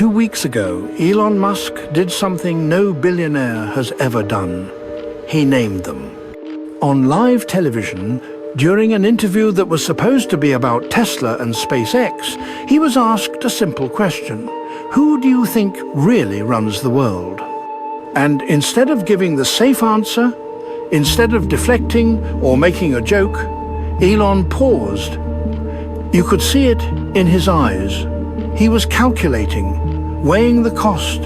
2 weeks ago, Elon Musk did something no billionaire has ever done. He named them. On live television, during an interview that was supposed to be about Tesla and SpaceX, he was asked a simple question. Who do you think really runs the world? And instead of giving the safe answer, instead of deflecting or making a joke, Elon paused. You could see it in his eyes. He was calculating, weighing the cost,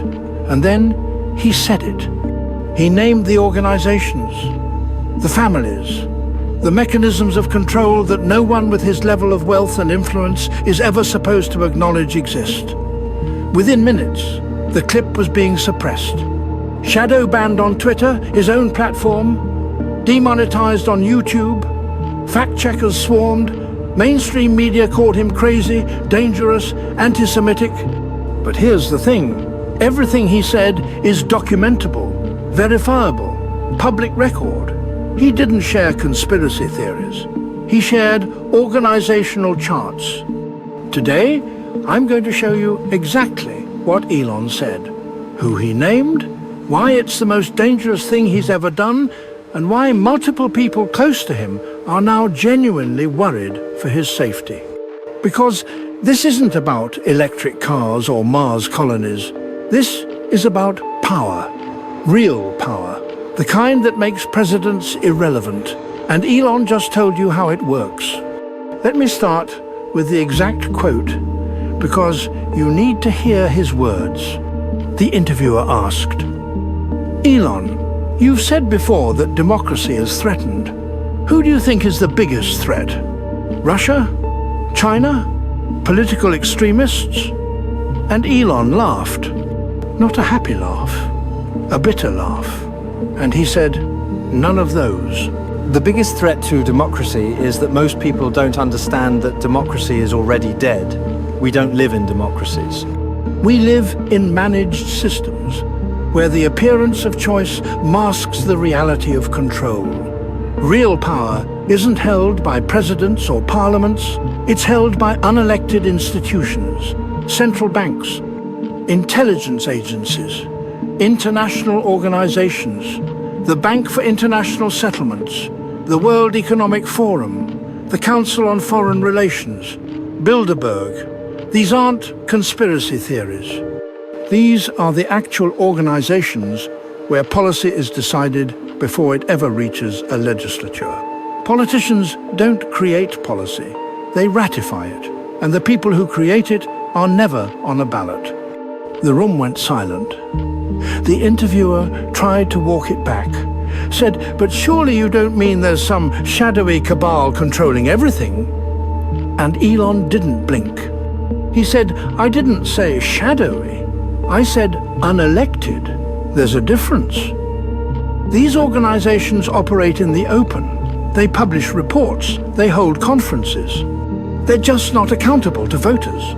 and then he said it. He named the organizations, the families, the mechanisms of control that no one with his level of wealth and influence is ever supposed to acknowledge exist. Within minutes, the clip was being suppressed. Shadow banned on Twitter, his own platform, demonetized on YouTube, fact-checkers swarmed, mainstream media called him crazy, dangerous, anti-Semitic. But here's the thing. Everything he said is documentable, verifiable, public record. He didn't share conspiracy theories. He shared organizational charts. Today, I'm going to show you exactly what Elon said, who he named, why it's the most dangerous thing he's ever done, and why multiple people close to him are now genuinely worried for his safety. Because this isn't about electric cars or Mars colonies. This is about power, real power, the kind that makes presidents irrelevant. And Elon just told you how it works. Let me start with the exact quote, because you need to hear his words. The interviewer asked, Elon, you've said before that democracy is threatened. Who do you think is the biggest threat? Russia? China? Political extremists? And Elon laughed. Not a happy laugh, a bitter laugh. And he said, none of those. The biggest threat to democracy is that most people don't understand that democracy is already dead. We don't live in democracies. We live in managed systems, where the appearance of choice masks the reality of control. Real power isn't held by presidents or parliaments, it's held by unelected institutions, central banks, intelligence agencies, international organizations, the Bank for International Settlements, the World Economic Forum, the Council on Foreign Relations, Bilderberg. These aren't conspiracy theories. These are the actual organizations where policy is decided before it ever reaches a legislature. Politicians don't create policy, they ratify it, and the people who create it are never on a ballot. The room went silent. The interviewer tried to walk it back, said, but surely you don't mean there's some shadowy cabal controlling everything? And Elon didn't blink. He said, I didn't say shadowy, I said unelected. There's a difference. These organizations operate in the open. They publish reports. They hold conferences. They're just not accountable to voters.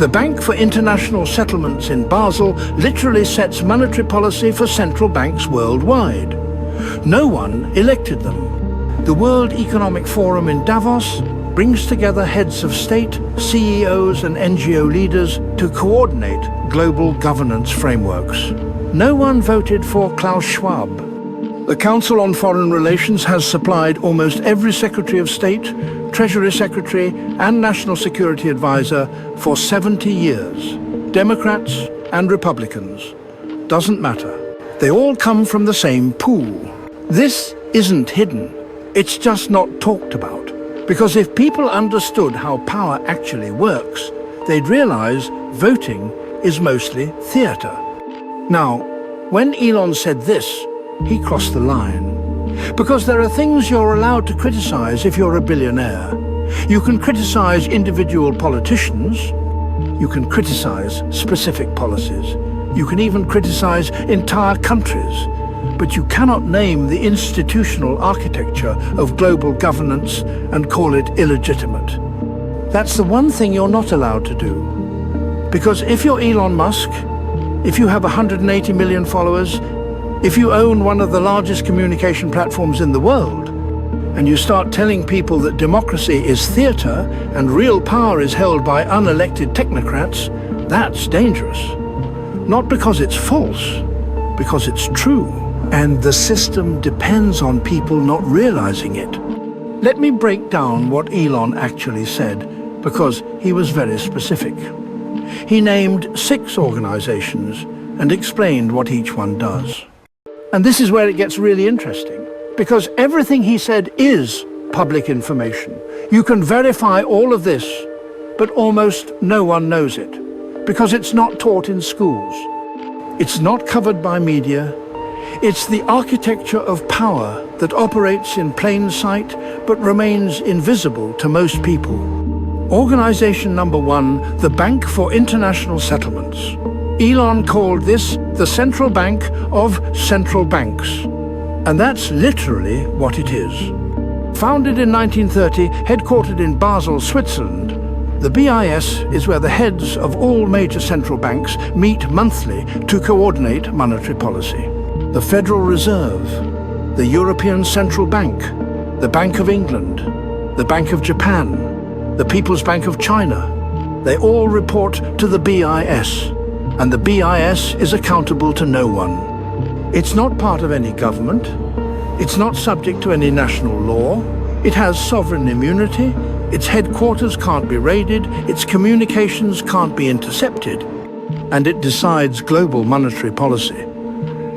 The Bank for International Settlements in Basel literally sets monetary policy for central banks worldwide. No one elected them. The World Economic Forum in Davos brings together heads of state, CEOs and NGO leaders to coordinate global governance frameworks. No one voted for Klaus Schwab. The Council on Foreign Relations has supplied almost every Secretary of State, Treasury Secretary and National Security Advisor for 70 years. Democrats and Republicans. Doesn't matter. They all come from the same pool. This isn't hidden. It's just not talked about. Because if people understood how power actually works, they'd realize voting is mostly theater. Now, when Elon said this, he crossed the line. Because there are things you're allowed to criticize if you're a billionaire. You can criticize individual politicians. You can criticize specific policies. You can even criticize entire countries. But you cannot name the institutional architecture of global governance and call it illegitimate. That's the one thing you're not allowed to do. Because if you're Elon Musk, if you have 180 million followers, if you own one of the largest communication platforms in the world, and you start telling people that democracy is theater and real power is held by unelected technocrats, That's dangerous. Not because it's false, because it's true. And the system depends on people not realizing it. Let me break down what Elon actually said, because he was very specific. He named 6 organizations and explained what each one does. And this is where it gets really interesting, because everything he said is public information. You can verify all of this, but almost no one knows it, because it's not taught in schools. It's not covered by media. It's the architecture of power that operates in plain sight, but remains invisible to most people. Organization number 1, the Bank for International Settlements. Elon called this the central bank of central banks. And that's literally what it is. Founded in 1930, headquartered in Basel, Switzerland, the BIS is where the heads of all major central banks meet monthly to coordinate monetary policy. The Federal Reserve, the European Central Bank, the Bank of England, the Bank of Japan, the People's Bank of China, they all report to the BIS, and the BIS is accountable to no one. It's not part of any government. It's not subject to any national law. It has sovereign immunity. Its headquarters can't be raided. Its communications can't be intercepted. And it decides global monetary policy.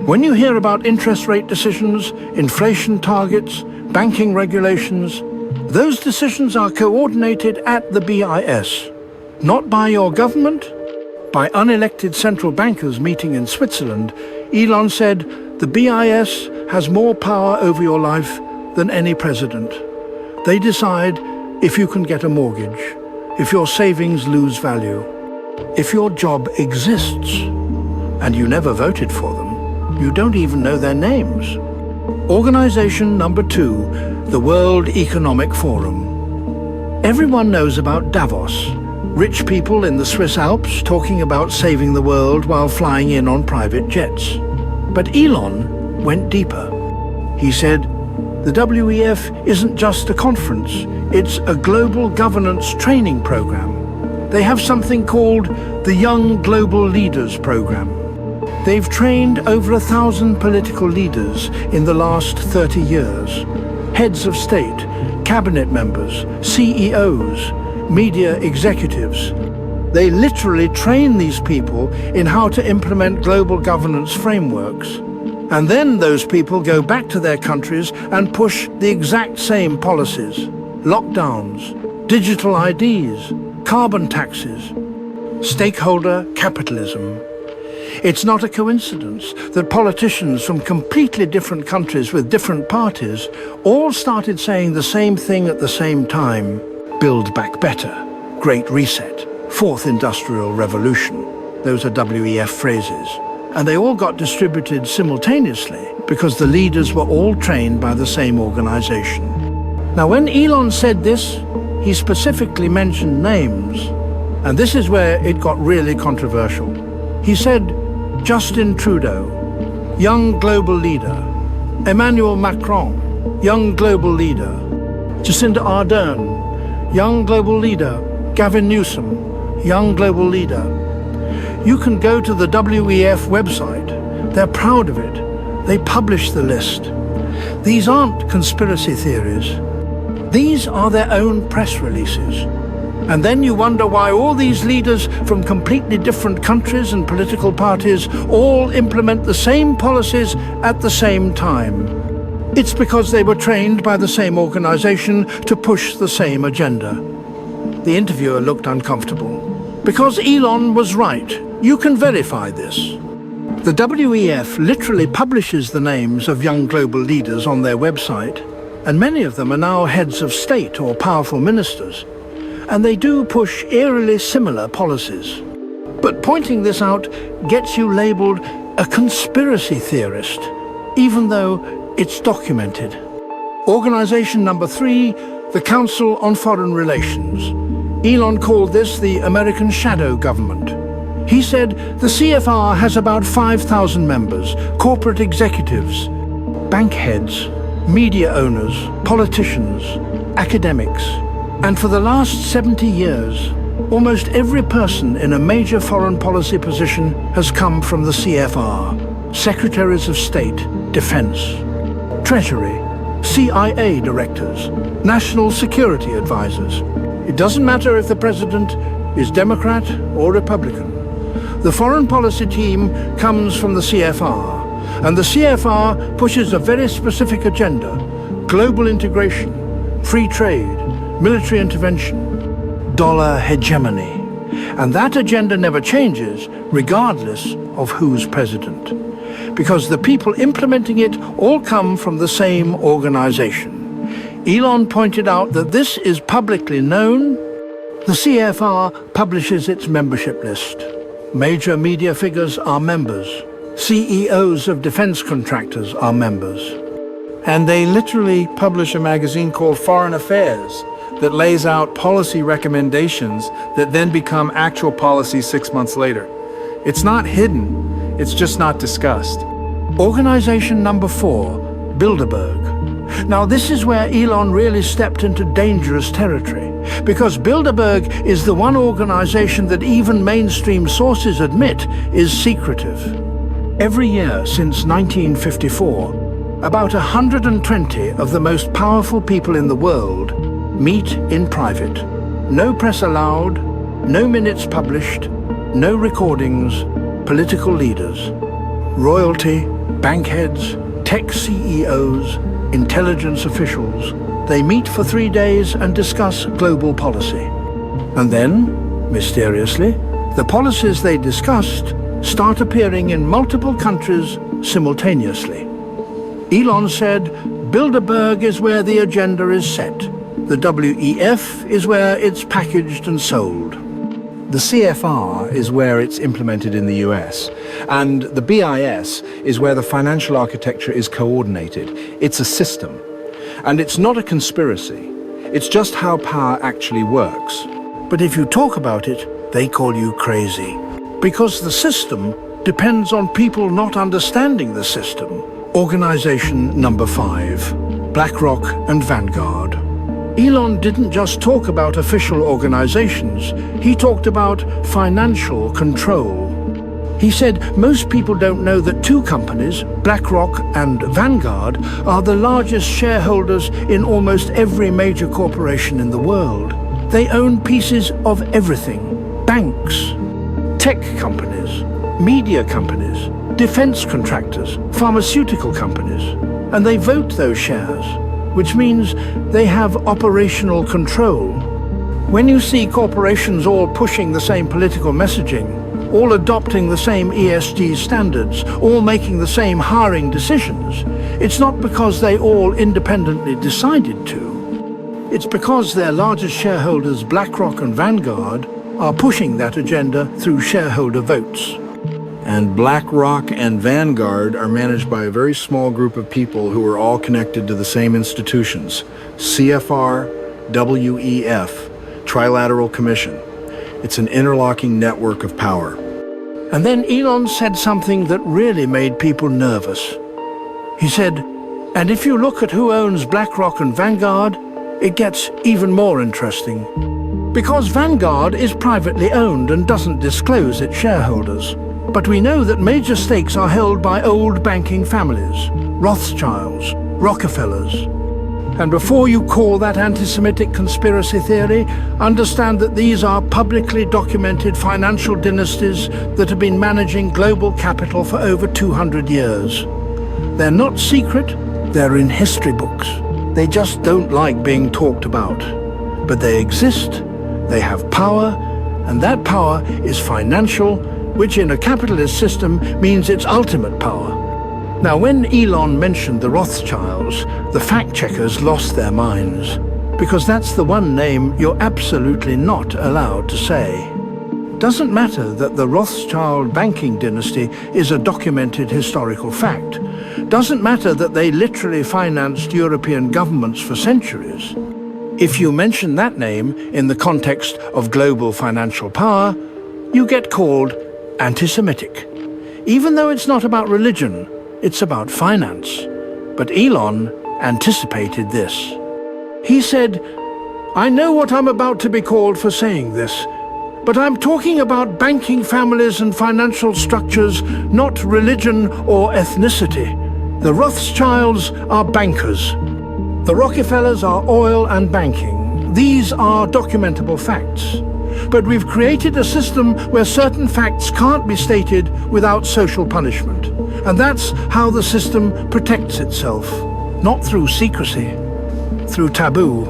When you hear about interest rate decisions, inflation targets, banking regulations, those decisions are coordinated at the BIS, not by your government, by unelected central bankers meeting in Switzerland. Elon said, the BIS has more power over your life than any president. They decide if you can get a mortgage, if your savings lose value, if your job exists, and you never voted for them. You don't even know their names. Organization number 2, the World Economic Forum. Everyone knows about Davos. Rich people in the Swiss Alps talking about saving the world while flying in on private jets. But Elon went deeper. He said, the WEF isn't just a conference, it's a global governance training program. They have something called the Young Global Leaders Program. They've trained over 1,000 political leaders in the last 30 years. Heads of state, cabinet members, CEOs, media executives. They literally train these people in how to implement global governance frameworks. And then those people go back to their countries and push the exact same policies. Lockdowns, digital IDs, carbon taxes, stakeholder capitalism. It's not a coincidence that politicians from completely different countries with different parties all started saying the same thing at the same time. Build back better, Great Reset, Fourth Industrial Revolution. Those are WEF phrases. And they all got distributed simultaneously because the leaders were all trained by the same organization. Now, when Elon said this, he specifically mentioned names. And this is where it got really controversial. He said, Justin Trudeau, young global leader. Emmanuel Macron, young global leader. Jacinda Ardern, young global leader. Gavin Newsom, young global leader. You can go to the WEF website. They're proud of it. They publish the list. These aren't conspiracy theories. These are their own press releases. And then you wonder why all these leaders from completely different countries and political parties all implement the same policies at the same time. It's because they were trained by the same organization to push the same agenda. The interviewer looked uncomfortable. Because Elon was right. You can verify this. The WEF literally publishes the names of young global leaders on their website, and many of them are now heads of state or powerful ministers. And they do push eerily similar policies. But pointing this out gets you labeled a conspiracy theorist, even though it's documented. Organization number 3, the Council on Foreign Relations. Elon called this the American Shadow Government. He said the CFR has about 5,000 members, corporate executives, bank heads, media owners, politicians, academics. And for the last 70 years, Almost every person in a major foreign policy position has come from the CFR, Secretaries of State, Defense, Treasury, CIA directors, national security advisors. It doesn't matter if the president is Democrat or Republican. The foreign policy team comes from the CFR, and the CFR pushes a very specific agenda: global integration, free trade, military intervention, dollar hegemony. And that agenda never changes, regardless of who's president, because the people implementing it all come from the same organization. Elon pointed out that this is publicly known. The CFR publishes its membership list. Major media figures are members. CEOs of defense contractors are members. And they literally publish a magazine called Foreign Affairs that lays out policy recommendations that then become actual policy 6 months later. It's not hidden, it's just not discussed. Organization number 4, Bilderberg. Now this is where Elon really stepped into dangerous territory, because Bilderberg is the one organization that even mainstream sources admit is secretive. Every year since 1954, about 120 of the most powerful people in the world meet in private. No press allowed, no minutes published, no recordings, political leaders, royalty, bank heads, tech CEOs, intelligence officials. They meet for 3 days and discuss global policy. And then, mysteriously, the policies they discussed start appearing in multiple countries simultaneously. Elon said, Bilderberg is where the agenda is set. The WEF is where it's packaged and sold. The CFR is where it's implemented in the US, and the BIS is where the financial architecture is coordinated. It's a system. And it's not a conspiracy. It's just how power actually works. But if you talk about it, they call you crazy. Because the system depends on people not understanding the system. Organization number 5, BlackRock and Vanguard. Elon didn't just talk about official organizations, he talked about financial control. He said most people don't know that 2 companies, BlackRock and Vanguard, are the largest shareholders in almost every major corporation in the world. They own pieces of everything: banks, tech companies, media companies, defense contractors, pharmaceutical companies, and they vote those shares, which means they have operational control. When you see corporations all pushing the same political messaging, all adopting the same ESG standards, all making the same hiring decisions, it's not because they all independently decided to. It's because their largest shareholders, BlackRock and Vanguard, are pushing that agenda through shareholder votes. And BlackRock and Vanguard are managed by a very small group of people who are all connected to the same institutions: CFR, WEF, Trilateral Commission. It's an interlocking network of power. And then Elon said something that really made people nervous. He said, and if you look at who owns BlackRock and Vanguard, it gets even more interesting. Because Vanguard is privately owned and doesn't disclose its shareholders. But we know that major stakes are held by old banking families, Rothschilds, Rockefellers. And before you call that anti-Semitic conspiracy theory, understand that these are publicly documented financial dynasties that have been managing global capital for over 200 years. They're not secret, they're in history books. They just don't like being talked about. But they exist, they have power, and that power is financial, which in a capitalist system means it's ultimate power. Now, when Elon mentioned the Rothschilds, the fact-checkers lost their minds, because that's the one name you're absolutely not allowed to say. Doesn't matter that the Rothschild banking dynasty is a documented historical fact. Doesn't matter that they literally financed European governments for centuries. If you mention that name in the context of global financial power, you get called anti-Semitic. Even though it's not about religion, it's about finance. But Elon anticipated this. He said, I know what I'm about to be called for saying this, But I'm talking about banking families and financial structures, not religion or ethnicity. The Rothschilds are bankers. The Rockefellers are oil and banking. These are documentable facts. But we've created a system where certain facts can't be stated without social punishment. And that's how the system protects itself. Not through secrecy, through taboo.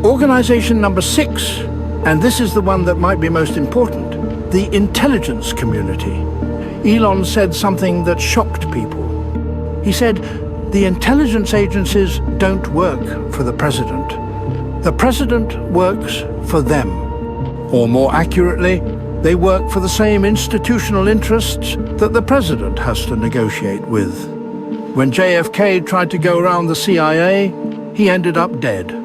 Organization number 6, and this is the one that might be most important, the intelligence community. Elon said something that shocked people. He said, the intelligence agencies don't work for the president. The president works for them. Or more accurately, they work for the same institutional interests that the president has to negotiate with. When JFK tried to go around the CIA, he ended up dead.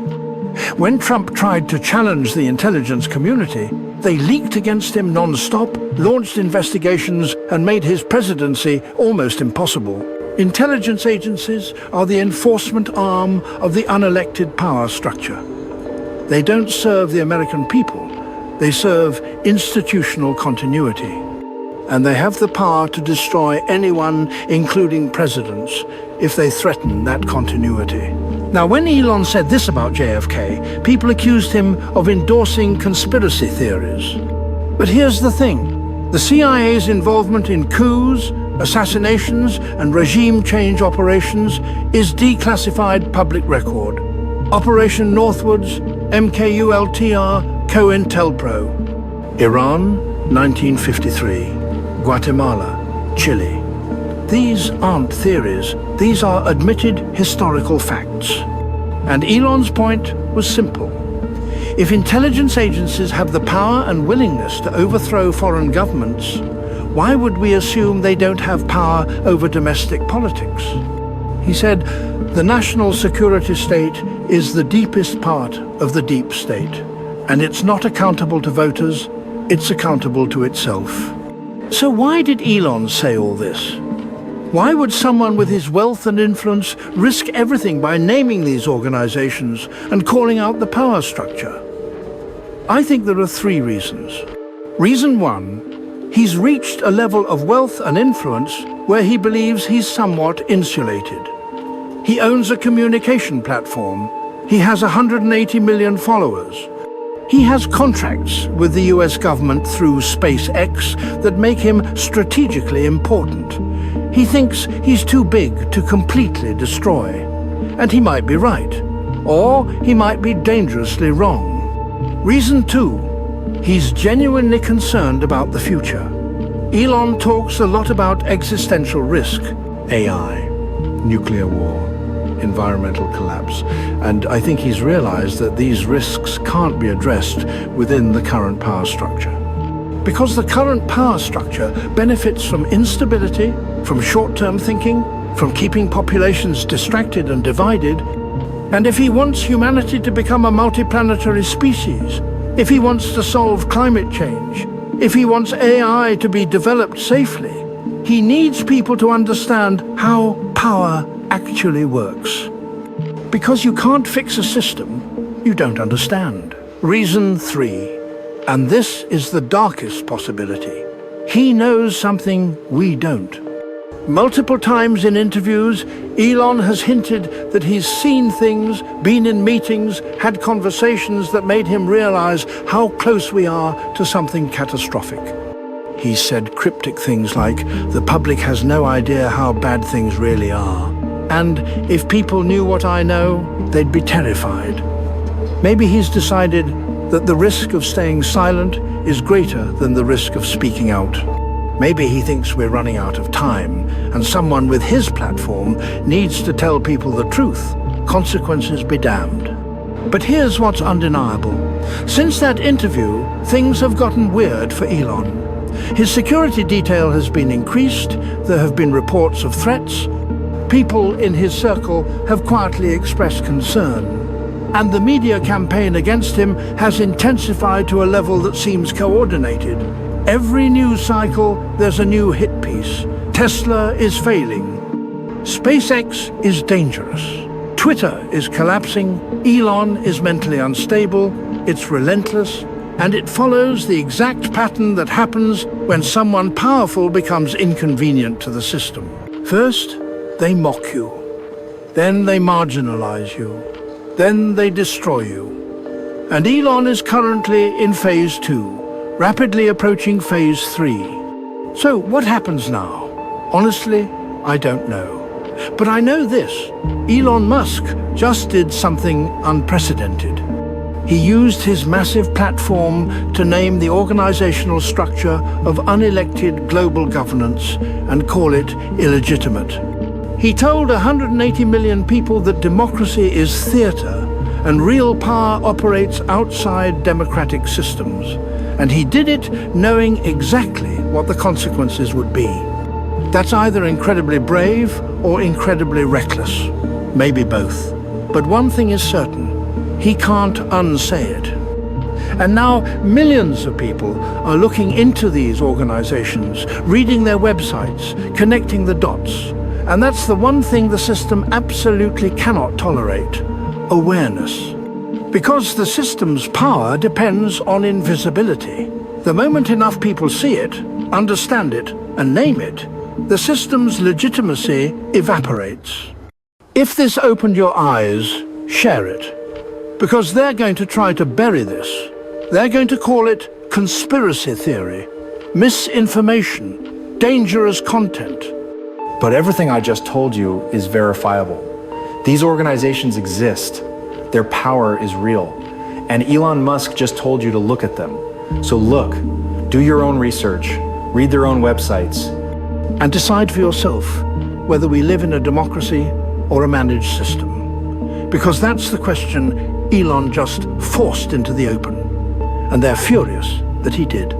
When Trump tried to challenge the intelligence community, they leaked against him non-stop, launched investigations, and made his presidency almost impossible. Intelligence agencies are the enforcement arm of the unelected power structure. They don't serve the American people. They serve institutional continuity. And they have the power to destroy anyone, including presidents, if they threaten that continuity. Now, when Elon said this about JFK, people accused him of endorsing conspiracy theories. But here's the thing. The CIA's involvement in coups, assassinations, and regime change operations is declassified public record. Operation Northwoods, MKULTR, COINTELPRO. Iran, 1953. Guatemala, Chile. These aren't theories, these are admitted historical facts. And Elon's point was simple. If intelligence agencies have the power and willingness to overthrow foreign governments, why would we assume they don't have power over domestic politics? He said, the national security state is the deepest part of the deep state, and it's not accountable to voters, it's accountable to itself. So why did Elon say all this? Why would someone with his wealth and influence risk everything by naming these organizations and calling out the power structure? I think there are 3 reasons. Reason 1, he's reached a level of wealth and influence where he believes he's somewhat insulated. He owns a communication platform. He has 180 million followers. He has contracts with the US government through SpaceX that make him strategically important. He thinks he's too big to completely destroy. And he might be right. Or he might be dangerously wrong. Reason 2, he's genuinely concerned about the future. Elon talks a lot about existential risk, AI, nuclear war, environmental collapse, and I think he's realized that these risks can't be addressed within the current power structure. Because the current power structure benefits from instability, from short-term thinking, from keeping populations distracted and divided. And if he wants humanity to become a multiplanetary species, if he wants to solve climate change, if he wants AI to be developed safely, he needs people to understand how power actually works. Because you can't fix a system you don't understand. Reason 3, and this is the darkest possibility. He knows something we don't. Multiple times in interviews, Elon has hinted that he's seen things, been in meetings, had conversations that made him realize how close we are to something catastrophic. He said cryptic things like, the public has no idea how bad things really are. And if people knew what I know, they'd be terrified. Maybe he's decided that the risk of staying silent is greater than the risk of speaking out. Maybe he thinks we're running out of time, and someone with his platform needs to tell people the truth. Consequences be damned. But here's what's undeniable. Since that interview, things have gotten weird for Elon. His security detail has been increased, there have been reports of threats, people in his circle have quietly expressed concern, and the media campaign against him has intensified to a level that seems coordinated. Every news cycle, there's a new hit piece. Tesla is failing. SpaceX is dangerous. Twitter is collapsing. Elon is mentally unstable. It's relentless. And it follows the exact pattern that happens when someone powerful becomes inconvenient to the system. First, they mock you. Then they marginalize you. Then they destroy you. And Elon is currently in phase 2, rapidly approaching phase 3. So what happens now? Honestly, I don't know. But I know this. Elon Musk just did something unprecedented. He used his massive platform to name the organizational structure of unelected global governance and call it illegitimate. He told 180 million people that democracy is theater and real power operates outside democratic systems. And he did it knowing exactly what the consequences would be. That's either incredibly brave or incredibly reckless. Maybe both. But one thing is certain. He can't unsay it. And now millions of people are looking into these organizations, reading their websites, connecting the dots. And that's the one thing the system absolutely cannot tolerate: awareness. Because the system's power depends on invisibility. The moment enough people see it, understand it, and name it, the system's legitimacy evaporates. If this opened your eyes, share it. Because they're going to try to bury this. They're going to call it conspiracy theory, misinformation, dangerous content. But everything I just told you is verifiable. These organizations exist. Their power is real. And Elon Musk just told you to look at them. So look, do your own research, read their own websites, and decide for yourself whether we live in a democracy or a managed system. Because that's the question Elon just forced into the open. And they're furious that he did.